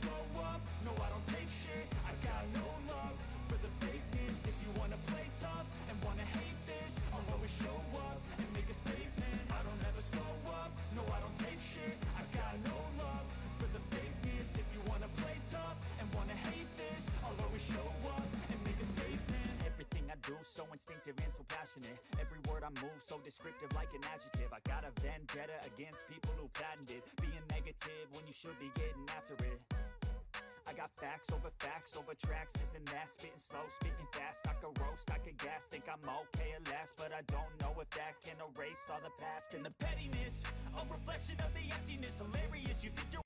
slow up, no I don't take shit. I got no love for the fakeness. If you wanna play tough and wanna hate this, I'll always show up and make a statement. I don't ever slow up, no I don't take shit. I got no love for the fakeness. If you wanna play tough and wanna hate this, I'll always show up and make a statement. Everything I do so instinctive and so passionate. Every word I move so descriptive like an adjective. I got a vendetta against people who patented being negative when you should be getting after it. I got facts over tracks, this and that. Spitting slow, spitting fast. I could roast, I could gas. Think I'm okay at last, but I don't know if that can erase all the past. And the pettiness, a reflection of the emptiness. Hilarious, you think you're